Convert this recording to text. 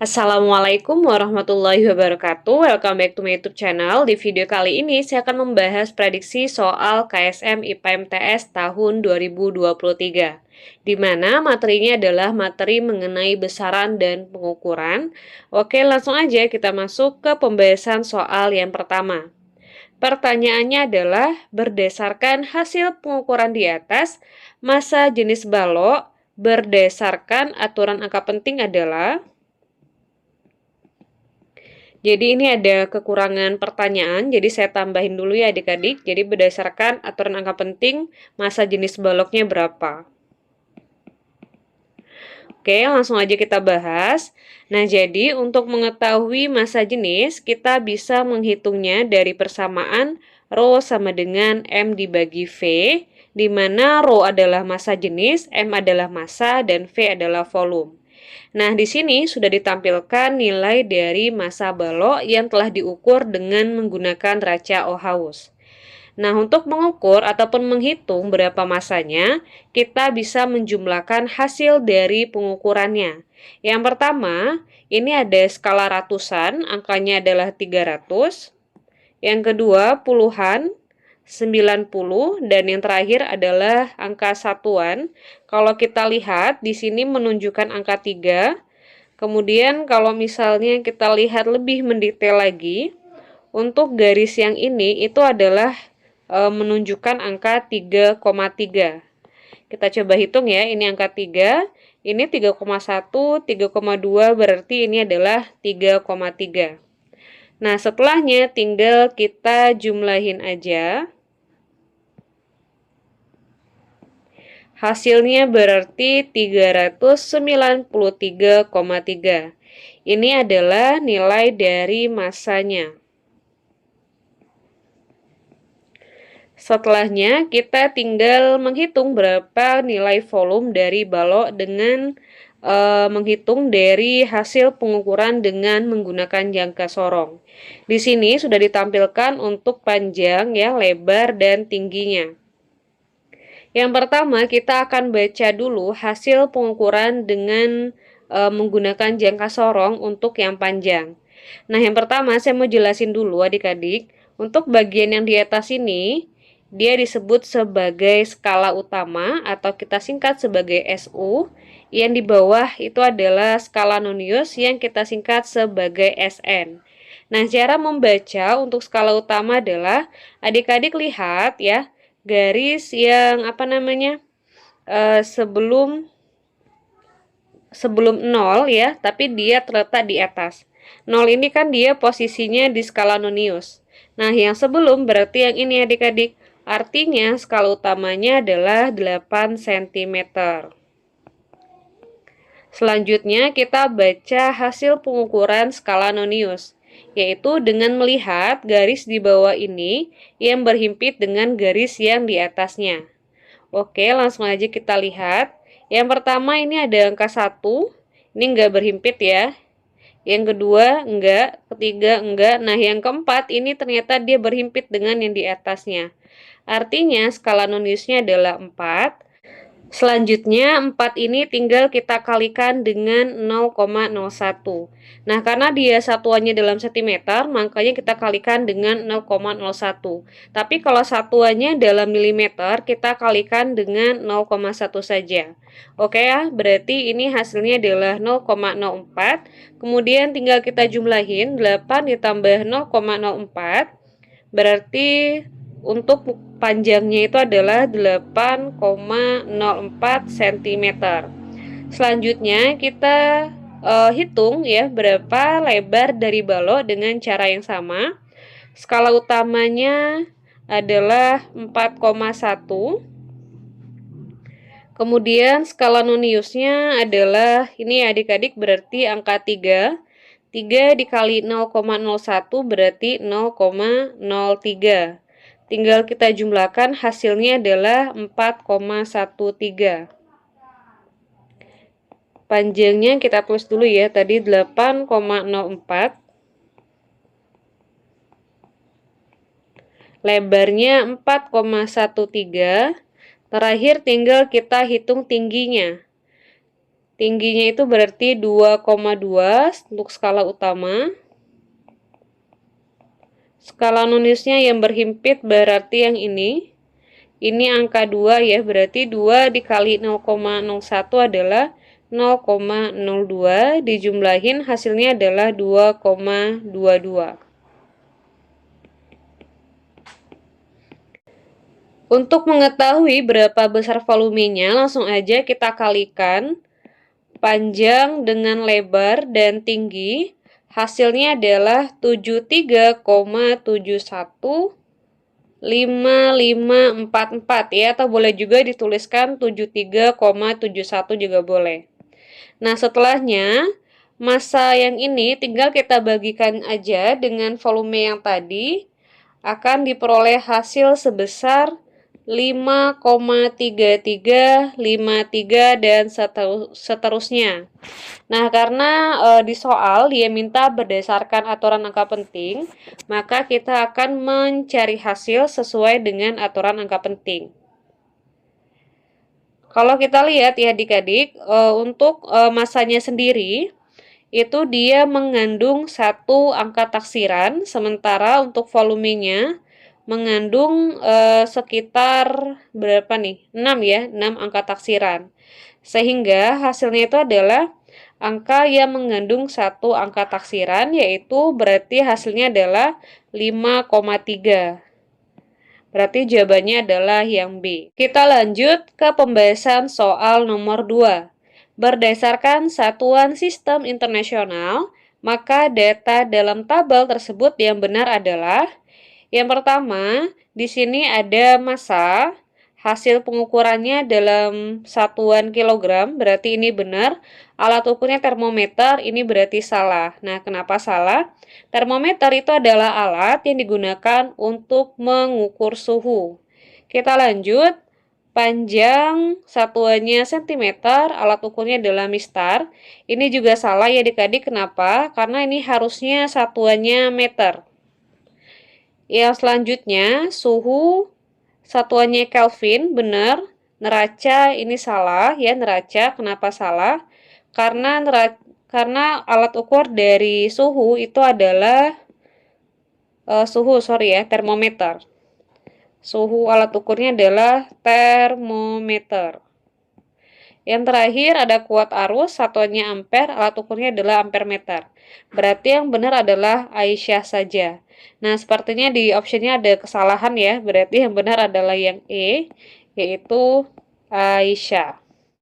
Assalamualaikum warahmatullahi wabarakatuh. Welcome back to my YouTube channel. Di video kali ini saya akan membahas prediksi soal KSM IPA MTS tahun 2023, di mana materinya adalah materi mengenai besaran dan pengukuran. Oke, langsung aja kita masuk ke pembahasan soal yang pertama. Pertanyaannya adalah, berdasarkan hasil pengukuran di atas, massa jenis balok berdasarkan aturan angka penting adalah. Jadi ini ada kekurangan pertanyaan, jadi saya tambahin dulu ya adik-adik. Jadi berdasarkan aturan angka penting, massa jenis baloknya berapa? Oke, langsung aja kita bahas. Nah, jadi untuk mengetahui massa jenis, kita bisa menghitungnya dari persamaan Rho sama dengan M dibagi V, di mana Rho adalah massa jenis, M adalah massa, dan V adalah volume. Nah, di sini sudah ditampilkan nilai dari massa balok yang telah diukur dengan menggunakan raca Ohaus. Nah, untuk mengukur ataupun menghitung berapa massanya, kita bisa menjumlahkan hasil dari pengukurannya. Yang pertama, ini ada skala ratusan, angkanya adalah 300. Yang kedua, puluhan, 90, dan yang terakhir adalah angka satuan. Kalau kita lihat di sini menunjukkan angka 3. Kemudian kalau misalnya kita lihat lebih mendetail lagi, untuk garis yang ini itu adalah menunjukkan angka 3,3. Kita coba hitung ya, ini angka 3, ini 3,1, 3,2, berarti ini adalah 3,3. Nah, setelahnya tinggal kita jumlahin aja. Hasilnya berarti 393,3. Ini adalah nilai dari massanya. Setelahnya, kita tinggal menghitung berapa nilai volume dari balok dengan menghitung dari hasil pengukuran dengan menggunakan jangka sorong. Di sini sudah ditampilkan untuk panjang, ya, lebar, dan tingginya. Yang pertama, kita akan baca dulu hasil pengukuran dengan menggunakan jangka sorong untuk yang panjang. Nah, yang pertama saya mau jelasin dulu adik-adik. Untuk bagian yang di atas ini, dia disebut sebagai skala utama atau kita singkat sebagai SU. Yang di bawah itu adalah skala Nonius yang kita singkat sebagai SN. Nah, cara membaca untuk skala utama adalah adik-adik lihat ya, garis yang sebelum 0 ya, tapi dia terletak di atas. 0 ini kan dia posisinya di skala Nonius. Nah, yang sebelum berarti yang ini adik-adik. Artinya skala utamanya adalah 8 cm. Selanjutnya kita baca hasil pengukuran skala Nonius, yaitu dengan melihat garis di bawah ini yang berhimpit dengan garis yang di atasnya. Oke, langsung aja kita lihat. Yang pertama ini ada angka 1, ini enggak berhimpit ya. Yang kedua enggak, ketiga enggak. Nah, yang keempat ini ternyata dia berhimpit dengan yang di atasnya. Artinya skala Noniusnya adalah 4. Selanjutnya, 4 ini tinggal kita kalikan dengan 0,01. Nah, karena dia satuannya dalam cm, makanya kita kalikan dengan 0,01. Tapi kalau satuannya dalam milimeter, kita kalikan dengan 0,1 saja. Oke ya, berarti ini hasilnya adalah 0,04. Kemudian tinggal kita jumlahin, 8 ditambah 0,04. Berarti untuk panjangnya itu adalah 8,04 cm. Selanjutnya kita hitung ya berapa lebar dari balok dengan cara yang sama. Skala utamanya adalah 4,1. Kemudian skala Noniusnya adalah ini adik-adik berarti angka 3. 3 dikali 0,01 berarti 0,03. Tinggal kita jumlahkan, hasilnya adalah 4,13. Panjangnya kita tulis dulu ya, tadi 8,04. Lebarnya 4,13. Terakhir tinggal kita hitung tingginya. Tingginya itu berarti 2,2 untuk skala utama. Skala nunusnya yang berhimpit berarti yang ini. Ini angka 2 ya, berarti 2 dikali 0,01 adalah 0,02, dijumlahin hasilnya adalah 2,22. Untuk mengetahui berapa besar volumenya, langsung aja kita kalikan panjang dengan lebar dan tinggi. Hasilnya adalah 73,715544 ya, atau boleh juga dituliskan 73,71 juga boleh. Nah, setelahnya massa yang ini tinggal kita bagikan aja dengan volume yang tadi, akan diperoleh hasil sebesar 5,3353 dan seterusnya. Nah, karena di soal dia minta berdasarkan aturan angka penting, maka kita akan mencari hasil sesuai dengan aturan angka penting. Kalau kita lihat ya adik-adik, untuk massanya sendiri, itu dia mengandung 1 angka taksiran, sementara untuk volumenya mengandung sekitar berapa nih? 6 ya, 6 angka taksiran. Sehingga hasilnya itu adalah angka yang mengandung 1 angka taksiran, yaitu berarti hasilnya adalah 5,3. Berarti jawabannya adalah yang B. Kita lanjut ke pembahasan soal nomor 2. Berdasarkan satuan sistem internasional, maka data dalam tabel tersebut yang benar adalah yang pertama, di sini ada massa, hasil pengukurannya dalam satuan kilogram, berarti ini benar. Alat ukurnya termometer, ini berarti salah. Nah, kenapa salah? Termometer itu adalah alat yang digunakan untuk mengukur suhu. Kita lanjut. Panjang satuannya cm, alat ukurnya adalah mistar. Ini juga salah ya adik-adik, kenapa? Karena ini harusnya satuannya meter. Yang selanjutnya, suhu satuannya Kelvin, benar. Neraca ini salah ya, neraca. Kenapa salah? Karena alat ukur dari suhu itu adalah termometer. Suhu alat ukurnya adalah termometer. Yang terakhir ada kuat arus, satuannya ampere, alat ukurnya adalah ampere meter. Berarti yang benar adalah Aisyah saja. Nah, sepertinya di optionnya ada kesalahan ya, berarti yang benar adalah yang E, yaitu Aisyah.